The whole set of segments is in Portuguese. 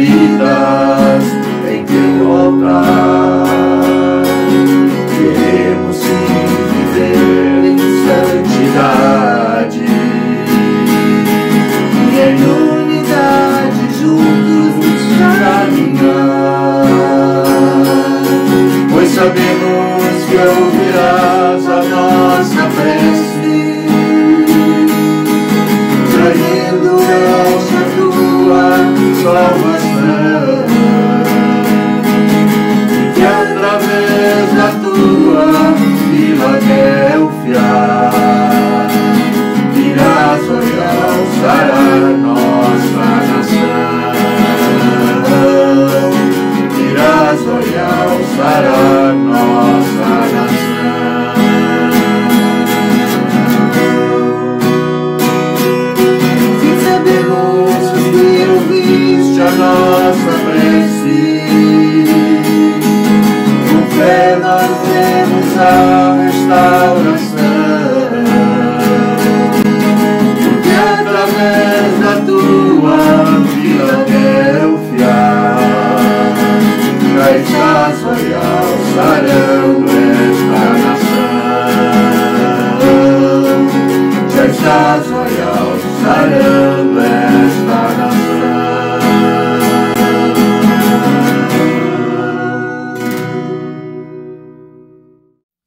vida em teu altar. Queremos sim viver em santidade e em unidade juntos caminhar, pois sabemos que ouvirás a nossa prece, traindo-nos a tua salvação, e que através da tua Filadélfia irás alçar a nossa nação, irás alçar a nossa nação. Se sabemos que ouviste a nossa prece, com fé nós vemos a restauração, porque através da tua Filadélfia já estás alçando esta nação, já estás alçando esta nação.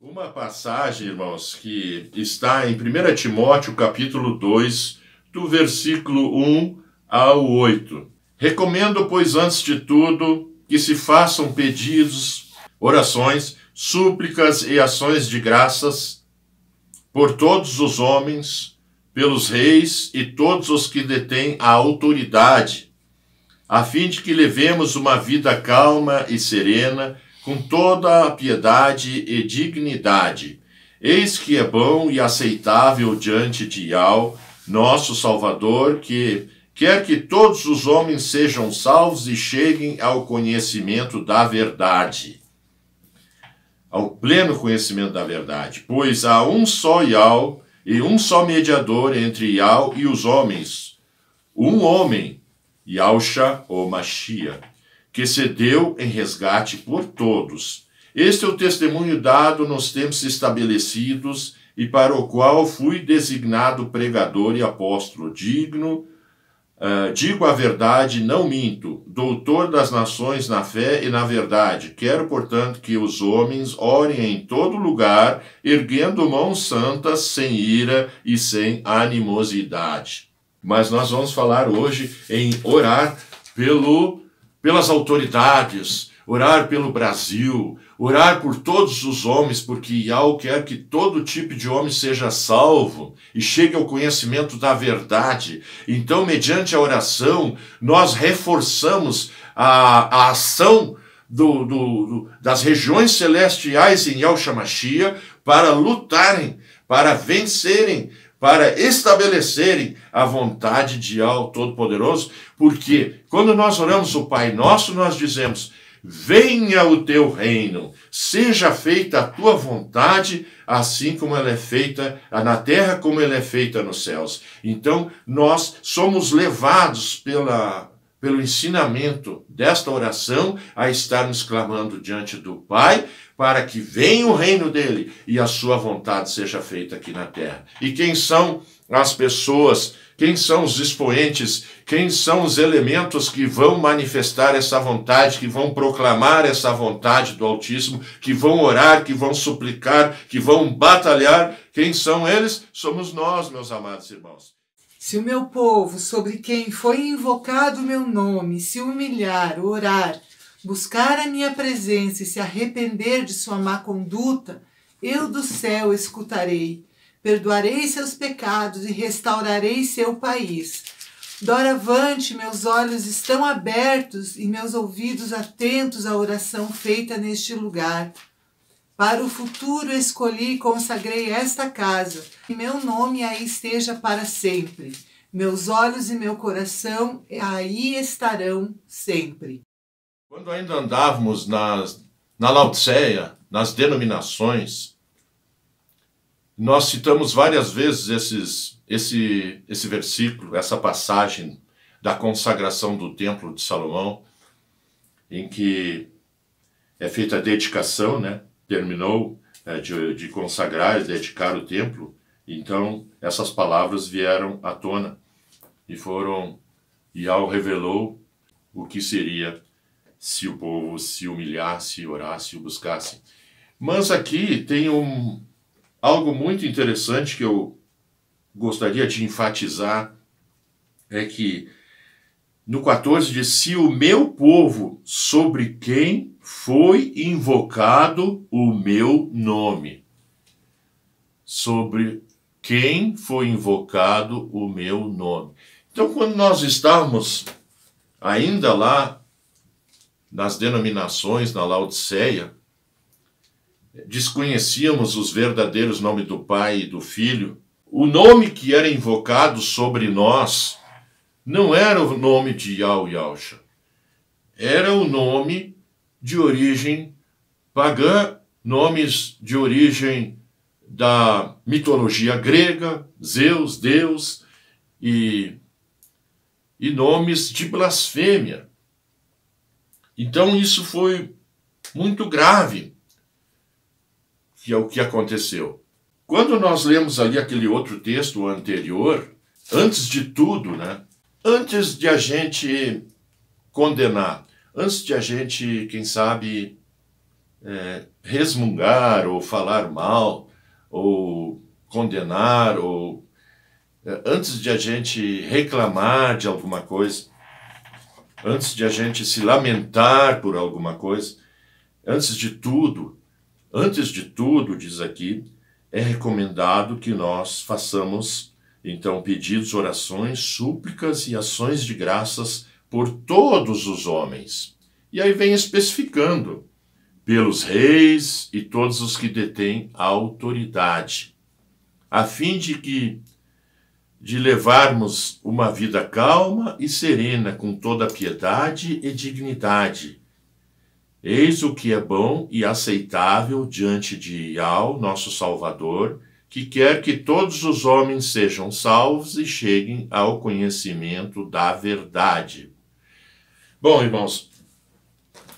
Uma passagem, irmãos, que está em 1 Timóteo, capítulo 2, do versículo 1 ao 8. Recomendo, pois, antes de tudo, que se façam pedidos, orações, súplicas e ações de graças por todos os homens, pelos reis e todos os que detêm a autoridade, a fim de que levemos uma vida calma e serena, com toda a piedade e dignidade. Eis que é bom e aceitável diante de Yahweh, nosso Salvador, que quer que todos os homens sejam salvos e cheguem ao conhecimento da verdade, ao pleno conhecimento da verdade. Pois há um só Yahweh e um só mediador entre Yahweh e os homens, um homem, Yahushua ou Mashiach, que se deu em resgate por todos. Este é o testemunho dado nos tempos estabelecidos e para o qual fui designado pregador e apóstolo digno. Digo a verdade, não minto, doutor das nações na fé e na verdade. Quero, portanto, que os homens orem em todo lugar, erguendo mãos santas, sem ira e sem animosidade. Mas nós vamos falar hoje em orar pelas autoridades, orar pelo Brasil, orar por todos os homens, porque Yahweh quer que todo tipo de homem seja salvo e chegue ao conhecimento da verdade. Então, mediante a oração, nós reforçamos a ação das regiões celestiais em Yahushua Mashiach para lutarem, para vencerem, para estabelecerem a vontade de Yahweh Todo-Poderoso, porque quando nós oramos o Pai Nosso, nós dizemos: venha o teu reino, seja feita a tua vontade, assim como ela é feita na terra, como ela é feita nos céus. Então, nós somos levados pelo ensinamento desta oração a estarmos clamando diante do Pai, para que venha o reino dele e a sua vontade seja feita aqui na terra. E quem são as pessoas, quem são os expoentes, quem são os elementos que vão manifestar essa vontade, que vão proclamar essa vontade do Altíssimo, que vão orar, que vão suplicar, que vão batalhar? Quem são eles? Somos nós, meus amados irmãos. Se o meu povo, sobre quem foi invocado o meu nome, se humilhar, orar, buscar a minha presença e se arrepender de sua má conduta, eu do céu escutarei, perdoarei seus pecados e restaurarei seu país. Doravante, meus olhos estão abertos e meus ouvidos atentos à oração feita neste lugar. Para o futuro escolhi e consagrei esta casa, e meu nome aí esteja para sempre. Meus olhos e meu coração aí estarão sempre. Quando ainda andávamos na Laodiceia, nas denominações, nós citamos várias vezes esse versículo, essa passagem da consagração do Templo de Salomão, em que é feita a dedicação, né? Terminou de consagrar e dedicar o templo. Então, essas palavras vieram à tona e Yahweh revelou o que seria se o povo se humilhasse, orasse e buscasse. Mas aqui tem algo muito interessante que eu gostaria de enfatizar, é que no 14 diz: se o meu povo, sobre quem foi invocado o meu nome. Sobre quem foi invocado o meu nome. Então, quando nós estávamos ainda lá nas denominações, na Laodiceia, desconhecíamos os verdadeiros nomes do Pai e do Filho. O nome que era invocado sobre nós não era o nome de Yahweh, era o nome de origem pagã, nomes de origem da mitologia grega, Zeus, Deus, e nomes de blasfêmia. Então isso foi muito grave, que é o que aconteceu. Quando nós lemos ali aquele outro texto anterior, antes de tudo, né? Antes de a gente condenar, antes de a gente, quem sabe, resmungar ou falar mal, ou condenar, ou antes de a gente reclamar de alguma coisa, antes de a gente se lamentar por alguma coisa, antes de tudo, diz aqui, é recomendado que nós façamos, então, pedidos, orações, súplicas e ações de graças por todos os homens. E aí vem especificando, pelos reis e todos os que detêm a autoridade, a fim de levarmos uma vida calma e serena, com toda piedade e dignidade. Eis o que é bom e aceitável diante de Yahweh, nosso Salvador, que quer que todos os homens sejam salvos e cheguem ao conhecimento da verdade. Bom, irmãos,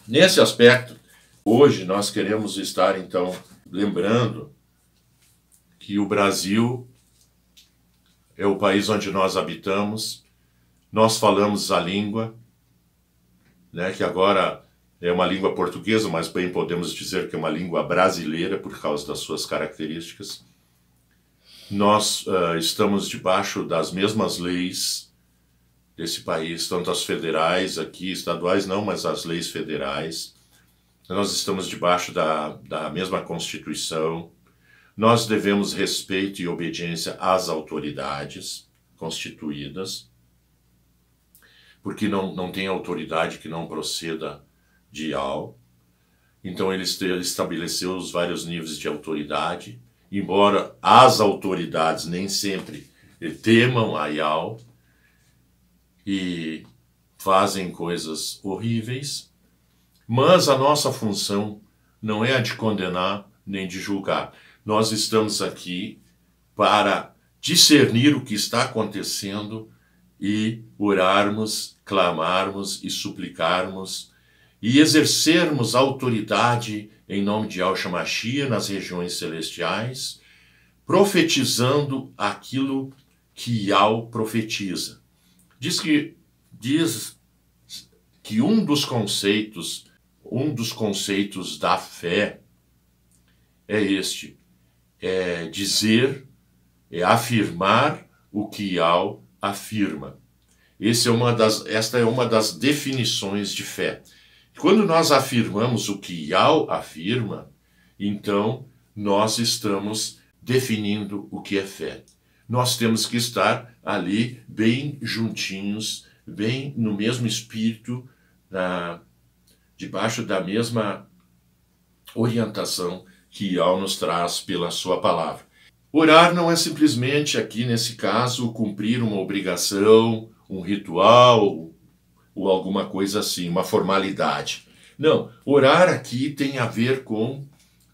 nesse aspecto, hoje nós queremos estar, então, lembrando que o Brasil é o país onde nós habitamos, nós falamos a língua, né, que agora é uma língua portuguesa, mas bem podemos dizer que é uma língua brasileira por causa das suas características. Nós estamos debaixo das mesmas leis desse país, tanto as federais aqui, estaduais não, mas as leis federais. Nós estamos debaixo da mesma Constituição. Nós devemos respeito e obediência às autoridades constituídas, porque não tem autoridade que não proceda de Yahweh. Então ele estabeleceu os vários níveis de autoridade, embora as autoridades nem sempre temam a Yahweh e fazem coisas horríveis, mas a nossa função não é a de condenar nem de julgar. Nós estamos aqui para discernir o que está acontecendo e orarmos, clamarmos e suplicarmos e exercermos autoridade em nome de Yahweh HaMashiach nas regiões celestiais, profetizando aquilo que Yahweh profetiza. Diz que um dos conceitos da fé é este, é afirmar o que Yahweh afirma. Esta é uma das definições de fé. Quando nós afirmamos o que Yahweh afirma, então nós estamos definindo o que é fé. Nós temos que estar ali bem juntinhos, bem no mesmo espírito, debaixo da mesma orientação que Yahweh nos traz pela sua palavra. Orar não é simplesmente, aqui nesse caso, cumprir uma obrigação, um ritual ou alguma coisa assim, uma formalidade. Não, orar aqui tem a ver com,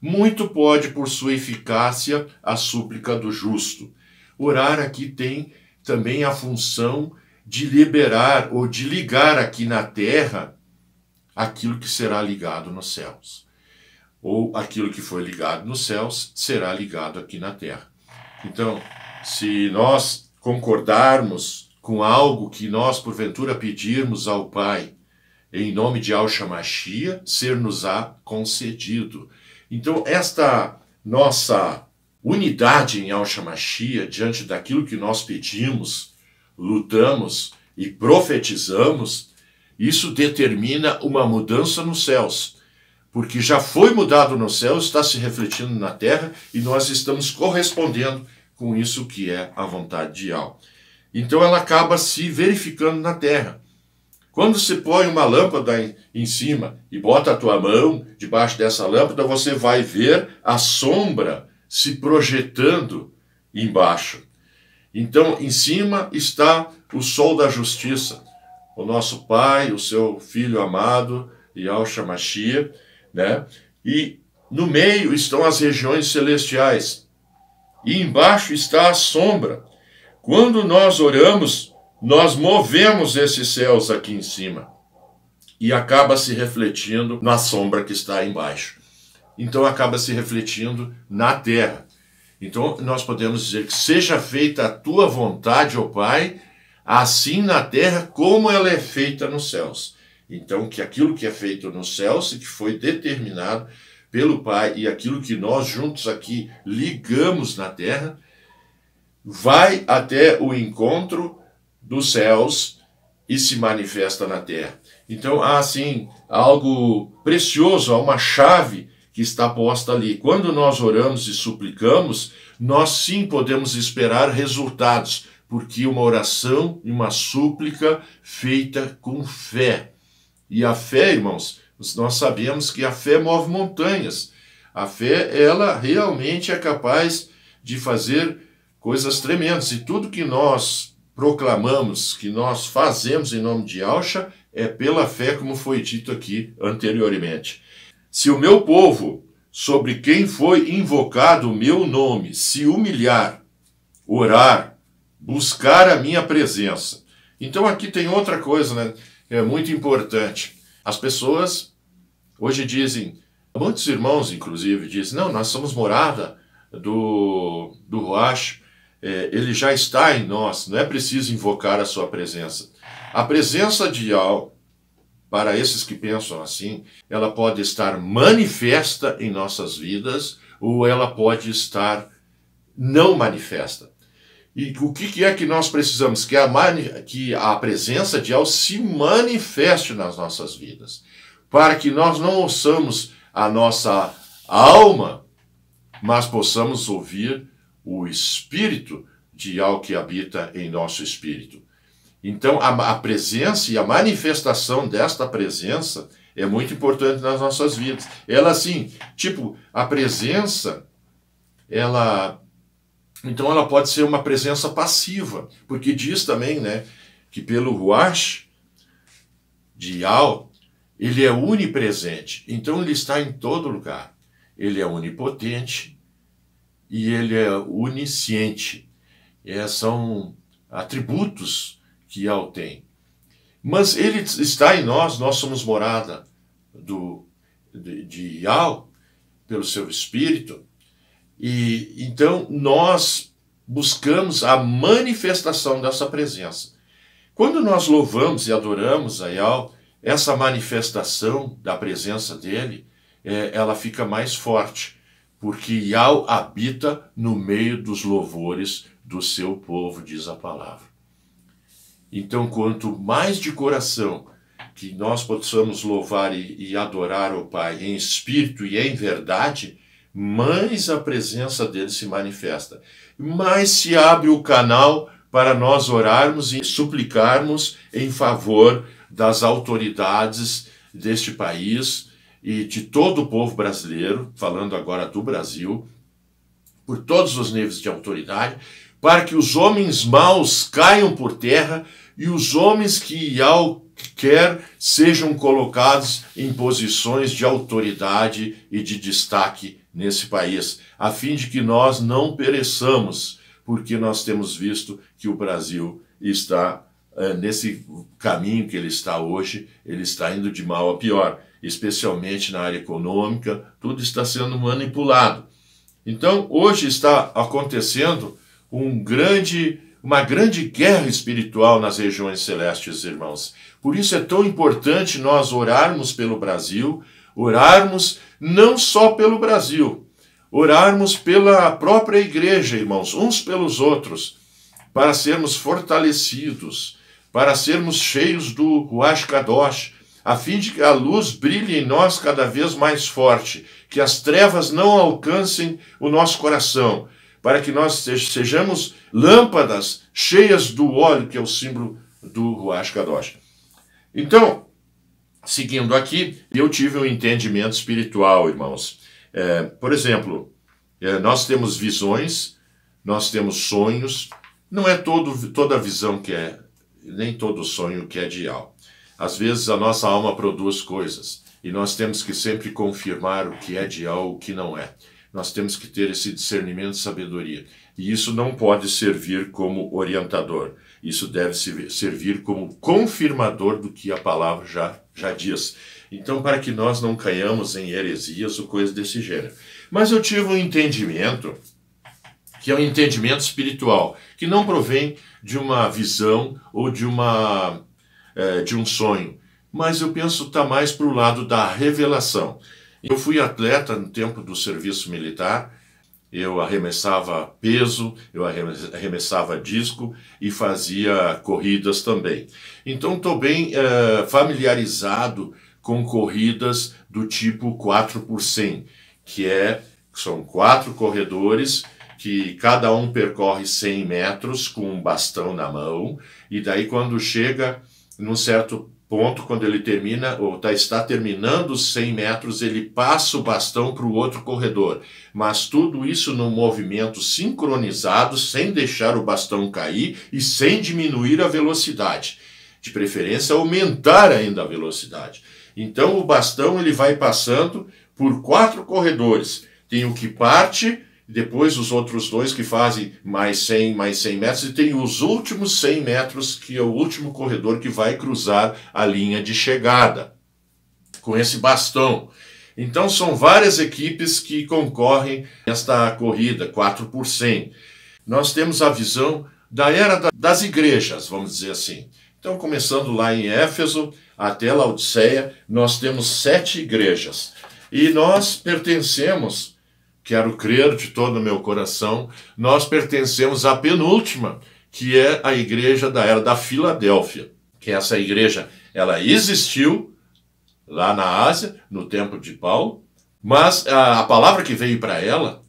muito pode por sua eficácia, a súplica do justo. Orar aqui tem também a função de liberar ou de ligar aqui na terra aquilo que será ligado nos céus. Ou aquilo que foi ligado nos céus será ligado aqui na terra. Então, se nós concordarmos com algo que nós, porventura, pedirmos ao Pai, em nome de Yahshua Mashiach, ser-nos-á concedido. Então, esta nossa unidade em Yahshua Mashiach, diante daquilo que nós pedimos, lutamos e profetizamos, isso determina uma mudança nos céus, porque já foi mudado no céu, está se refletindo na terra, e nós estamos correspondendo com isso que é a vontade de Yahweh. Então ela acaba se verificando na terra. Quando você põe uma lâmpada em cima e bota a tua mão debaixo dessa lâmpada, você vai ver a sombra se projetando embaixo. Então, em cima está o sol da justiça, o nosso Pai, o seu Filho amado, Yahshua Mashiach, né? E no meio estão as regiões celestiais. E embaixo está a sombra. Quando nós oramos, nós movemos esses céus aqui em cima. E acaba se refletindo na sombra que está embaixo. Então acaba se refletindo na terra. Então nós podemos dizer que seja feita a tua vontade, ó Pai, assim na terra como ela é feita nos céus. Então que aquilo que é feito nos céus e que foi determinado pelo Pai e aquilo que nós juntos aqui ligamos na terra, vai até o encontro dos céus e se manifesta na terra. Então há assim algo precioso, há uma chave que está posta ali. Quando nós oramos e suplicamos, nós sim podemos esperar resultados, porque uma oração e uma súplica feita com fé. E a fé, irmãos, nós sabemos que a fé move montanhas. A fé, ela realmente é capaz de fazer coisas tremendas. E tudo que nós proclamamos, que nós fazemos em nome de Yahshua, é pela fé, como foi dito aqui anteriormente. Se o meu povo, sobre quem foi invocado o meu nome, se humilhar, orar, buscar a minha presença. Então aqui tem outra coisa, né? É muito importante. As pessoas hoje dizem, muitos irmãos inclusive dizem, não, nós somos morada do Ruach, ele já está em nós, não é preciso invocar a sua presença. A presença de Yahweh, para esses que pensam assim, ela pode estar manifesta em nossas vidas ou ela pode estar não manifesta. E o que é que nós precisamos? Que a presença de Yahweh se manifeste nas nossas vidas, para que nós não ouçamos a nossa alma, mas possamos ouvir o Espírito de Yahweh que habita em nosso espírito. Então, a presença e a manifestação desta presença é muito importante nas nossas vidas. Ela, assim, tipo, a presença, então ela pode ser uma presença passiva, porque diz também, né, que pelo Ruach de Yahweh, ele é onipresente. Então, ele está em todo lugar. Ele é onipotente e ele é onisciente. São atributos que Yahweh tem. Mas ele está em nós somos morada de Yahweh, pelo seu Espírito, e então nós buscamos a manifestação dessa presença. Quando nós louvamos e adoramos a Yahweh, essa manifestação da presença dele, ela fica mais forte, porque Yahweh habita no meio dos louvores do seu povo, diz a palavra. Então, quanto mais de coração que nós possamos louvar e adorar o Pai em espírito e em verdade, mais a presença dele se manifesta. Mais se abre o canal para nós orarmos e suplicarmos em favor das autoridades deste país e de todo o povo brasileiro, falando agora do Brasil, por todos os níveis de autoridade, para que os homens maus caiam por terra e os homens que Yahweh quer sejam colocados em posições de autoridade e de destaque nesse país, a fim de que nós não pereçamos, porque nós temos visto que o Brasil está nesse caminho que ele está hoje, ele está indo de mal a pior, especialmente na área econômica, tudo está sendo manipulado. Então, hoje está acontecendo uma grande guerra espiritual nas regiões celestes, irmãos. Por isso é tão importante nós orarmos pelo Brasil, orarmos não só pelo Brasil, orarmos pela própria igreja, irmãos, uns pelos outros, para sermos fortalecidos, para sermos cheios do Ruach Kadosh, a fim de que a luz brilhe em nós cada vez mais forte, que as trevas não alcancem o nosso coração, para que nós sejamos lâmpadas cheias do óleo, que é o símbolo do Ruach Kadosh. Então, seguindo aqui, eu tive um entendimento espiritual, irmãos. Por exemplo, nós temos visões, nós temos sonhos, não é toda visão que é, nem todo sonho que é ideal. Às vezes a nossa alma produz coisas, e nós temos que sempre confirmar o que é ideal e o que não é. Nós temos que ter esse discernimento e sabedoria. E isso não pode servir como orientador. Isso deve servir como confirmador do que a palavra já diz. Então, para que nós não caiamos em heresias ou coisas desse gênero. Mas eu tive um entendimento, que é um entendimento espiritual, que não provém de uma visão ou de um sonho. Mas eu penso que está mais para o lado da revelação. Eu fui atleta no tempo do serviço militar, eu arremessava peso, eu arremessava disco e fazia corridas também. Então estou bem familiarizado com corridas do tipo 4x100, são 4 corredores que cada um percorre 100 metros com um bastão na mão, e daí quando chega num certo ponto, quando ele termina, ou está terminando os 100 metros, ele passa o bastão para o outro corredor. Mas tudo isso num movimento sincronizado, sem deixar o bastão cair e sem diminuir a velocidade. De preferência, aumentar ainda a velocidade. Então o bastão ele vai passando por 4 corredores. Tem o que parte, depois os outros 2 que fazem mais 100 metros, e tem os últimos 100 metros, que é o último corredor que vai cruzar a linha de chegada, com esse bastão. Então são várias equipes que concorrem nesta corrida, 4x100. Nós temos a visão da era das igrejas, vamos dizer assim. Então, começando lá em Éfeso até Laodiceia, nós temos 7 igrejas. E nós pertencemos, quero crer de todo o meu coração, nós pertencemos à penúltima, que é a igreja da era da Filadélfia. Que essa igreja, ela existiu lá na Ásia, no tempo de Paulo, mas a palavra que veio para ela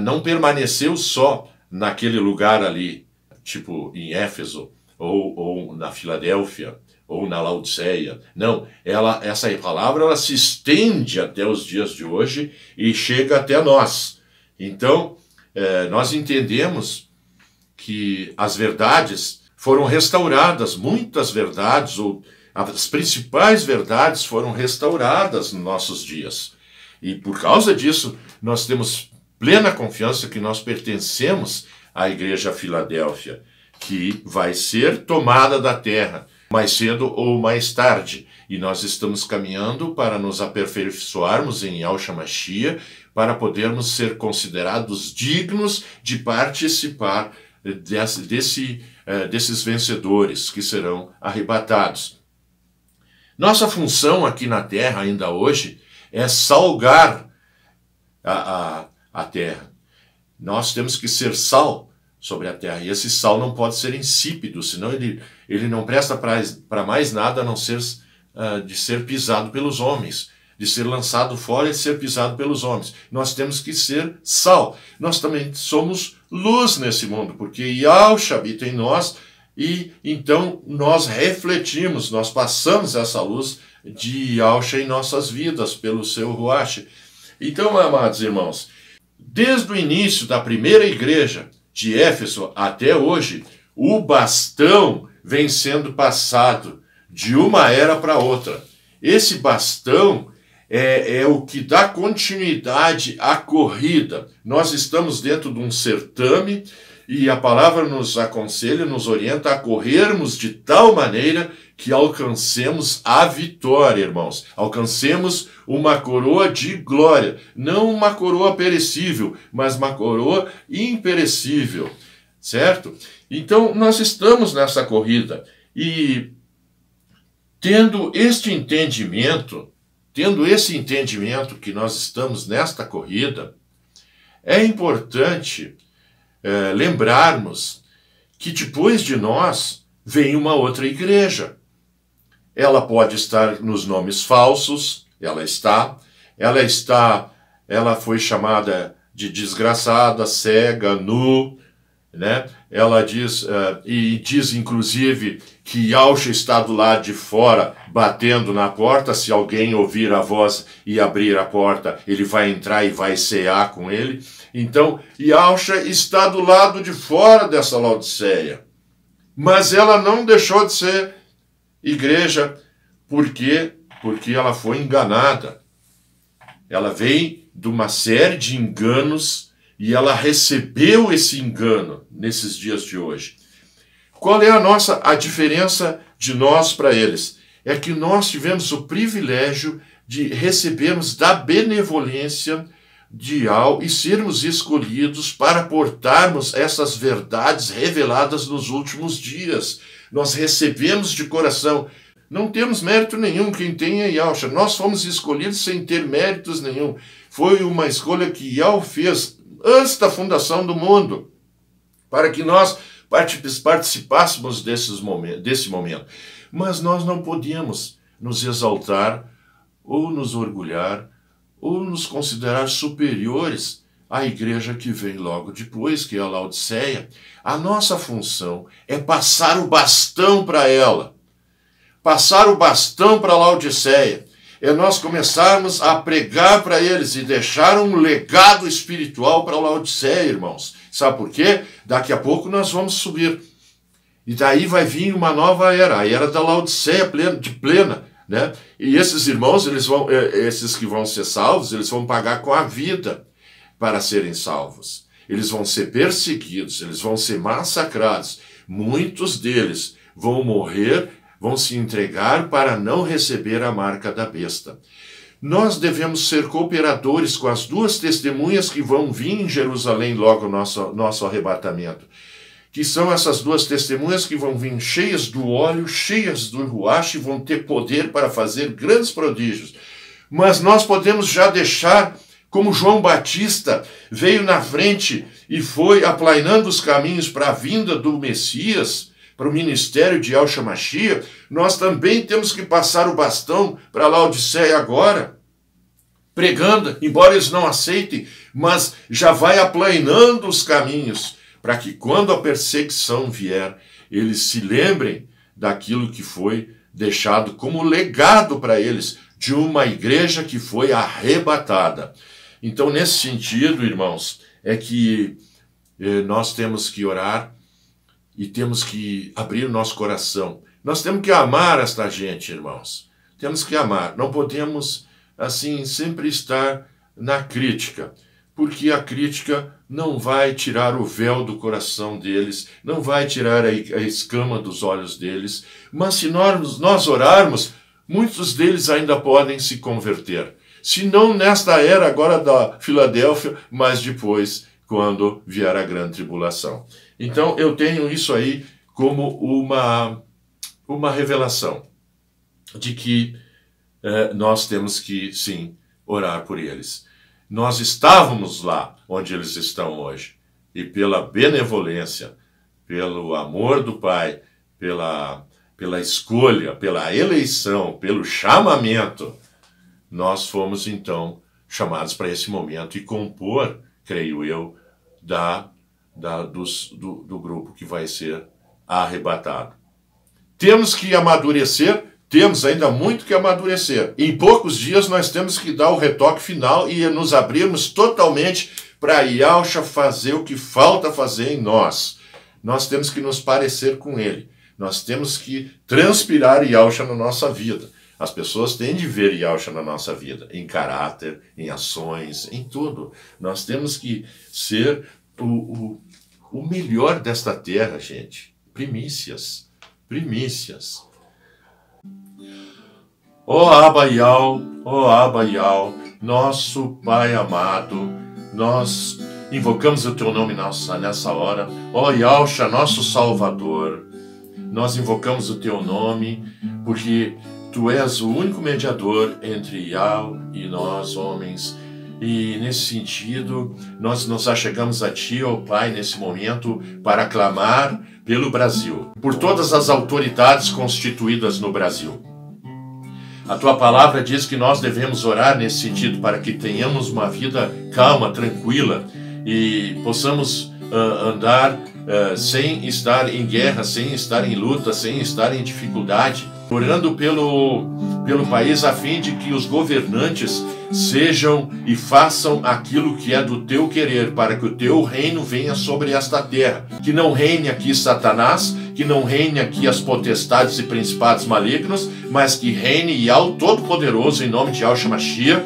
não permaneceu só naquele lugar ali, tipo em Éfeso, ou na Filadélfia, ou na Laodiceia. Não, essa palavra ela se estende até os dias de hoje e chega até nós. Então, nós entendemos que as verdades foram restauradas, muitas verdades, ou as principais verdades foram restauradas nos nossos dias. E por causa disso, nós temos plena confiança que nós pertencemos à Igreja Filadélfia, que vai ser tomada da terra, mais cedo ou mais tarde. E nós estamos caminhando para nos aperfeiçoarmos em Yahshua Mashiach, para podermos ser considerados dignos de participar desses vencedores que serão arrebatados. Nossa função aqui na terra, ainda hoje, é salgar a terra. Nós temos que ser sal sobre a terra. E esse sal não pode ser insípido, senão ele não presta para mais nada a não ser de ser pisado pelos homens, de ser lançado fora e de ser pisado pelos homens. Nós temos que ser sal. Nós também somos luz nesse mundo, porque Yahshua habita em nós, e então nós refletimos, nós passamos essa luz de Yahshua em nossas vidas, pelo seu Ruach. Então, amados irmãos, desde o início da primeira igreja, de Éfeso até hoje, o bastão vem sendo passado de uma era para outra. Esse bastão é o que dá continuidade à corrida. Nós estamos dentro de um certame E a palavra nos aconselha, nos orienta a corrermos de tal maneira que alcancemos a vitória, irmãos. Alcancemos uma coroa de glória. Não uma coroa perecível, mas uma coroa imperecível. Certo? Então, nós estamos nessa corrida. E tendo esse entendimento que nós estamos nesta corrida, é importante lembrarmos que depois de nós vem uma outra igreja. Ela pode estar nos nomes falsos, ela foi chamada de desgraçada, cega, nu, né? Ela diz, diz inclusive que Yahshua está do lado de fora batendo na porta. Se alguém ouvir a voz e abrir a porta, ele vai entrar e vai cear com ele. Então, Yahshua está do lado de fora dessa Laodiceia. Mas ela não deixou de ser igreja. Por quê? Porque ela foi enganada. Ela veio de uma série de enganos e ela recebeu esse engano nesses dias de hoje. Qual é a diferença de nós para eles? É que nós tivemos o privilégio de recebermos da benevolência de Yahweh e sermos escolhidos para portarmos essas verdades reveladas nos últimos dias. Nós recebemos de coração. Não temos mérito nenhum, quem tem é Yahshua. Nós fomos escolhidos sem ter méritos nenhum. Foi uma escolha que Yahweh fez antes da fundação do mundo, para que nós participássemos desse momento. Mas nós não podíamos nos exaltar, ou nos orgulhar, ou nos considerar superiores à igreja que vem logo depois, que é a Laodiceia. A nossa função é passar o bastão para ela. Passar o bastão para a Laodiceia. É nós começarmos a pregar para eles e deixar um legado espiritual para a Laodiceia, irmãos. Sabe por quê? Daqui a pouco nós vamos subir. E daí vai vir uma nova era, a era da Laodiceia plena, né? E esses irmãos, esses que vão ser salvos, eles vão pagar com a vida para serem salvos. Eles vão ser perseguidos, eles vão ser massacrados. Muitos deles vão morrer, vão se entregar para não receber a marca da besta. Nós devemos ser cooperadores com as duas testemunhas que vão vir em Jerusalém logo no nosso arrebatamento. Que são essas duas testemunhas que vão vir cheias do óleo, cheias do ruach, e vão ter poder para fazer grandes prodígios. Mas nós podemos já deixar, como João Batista veio na frente e foi aplainando os caminhos para a vinda do Messias, para o ministério de Yahshua Mashiach, nós também temos que passar o bastão para Laodiceia agora, pregando, embora eles não aceitem, mas já vai aplainando os caminhos, para que quando a perseguição vier, eles se lembrem daquilo que foi deixado como legado para eles, de uma igreja que foi arrebatada. Então, nesse sentido, irmãos, é que nós temos que orar e temos que abrir o nosso coração. Nós temos que amar esta gente, irmãos. Temos que amar. Não podemos, assim, sempre estar na crítica, porque a crítica não vai tirar o véu do coração deles, não vai tirar a escama dos olhos deles, mas se nós orarmos, muitos deles ainda podem se converter. Se não nesta era agora da Filadélfia, mas depois, quando vier a grande tribulação. Então, eu tenho isso aí como uma revelação de que nós temos que, sim, orar por eles. Nós estávamos lá onde eles estão hoje, e pela benevolência, pelo amor do Pai, pela escolha, pela eleição, pelo chamamento, nós fomos então chamados para esse momento e compor, creio eu, do grupo que vai ser arrebatado. Temos que amadurecer. Temos ainda muito que amadurecer. Em poucos dias nós temos que dar o retoque final e nos abrirmos totalmente para Yahshua fazer o que falta fazer em nós. Nós temos que nos parecer com Ele. Nós temos que transpirar Yahshua na nossa vida. As pessoas têm de ver Yahshua na nossa vida, em caráter, em ações, em tudo. Nós temos que ser o melhor desta terra, gente. Primícias. Primícias. Ó Abaial, nosso Pai amado, nós invocamos o Teu nome nessa hora. Ó Yahshua, nosso Salvador, nós invocamos o Teu nome porque Tu és o único mediador entre Yah e nós, homens. E nesse sentido, nós nos achegamos a Ti, ó Pai, nesse momento, para clamar pelo Brasil, por todas as autoridades constituídas no Brasil. A Tua palavra diz que nós devemos orar nesse sentido, para que tenhamos uma vida calma, tranquila, e possamos andar sem estar em guerra, sem estar em luta, sem estar em dificuldade, orando pelo país a fim de que os governantes sejam e façam aquilo que é do Teu querer, para que o Teu reino venha sobre esta terra. Que não reine aqui Satanás, que não reine aqui as potestades e principados malignos, mas que reine Yahweh Todo-Poderoso, em nome de Yahshua Mashiach,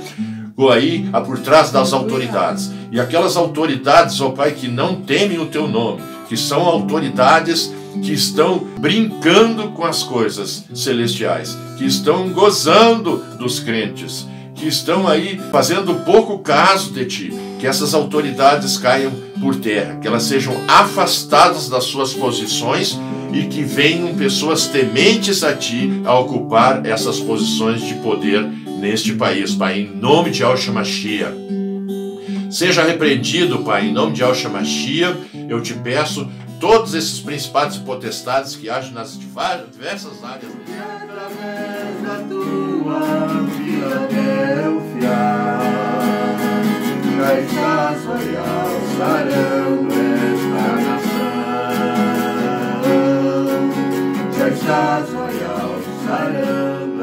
aí por trás das autoridades. E aquelas autoridades, ó Pai, que não temem o Teu nome, que são autoridades que estão brincando com as coisas celestiais, que estão gozando dos crentes, que estão aí fazendo pouco caso de Ti, que essas autoridades caiam por terra, que elas sejam afastadas das suas posições e que venham pessoas tementes a Ti a ocupar essas posições de poder neste país, Pai, em nome de Yahshua Mashiach. Seja repreendido, Pai, em nome de Yahshua Mashiach, eu Te peço, todos esses principados e potestades que agem nas diversas áreas. E através da Tua Filadélfia, já estás, ó Yahweh, sarando esta nação. Já estás, ó Yahweh, sarando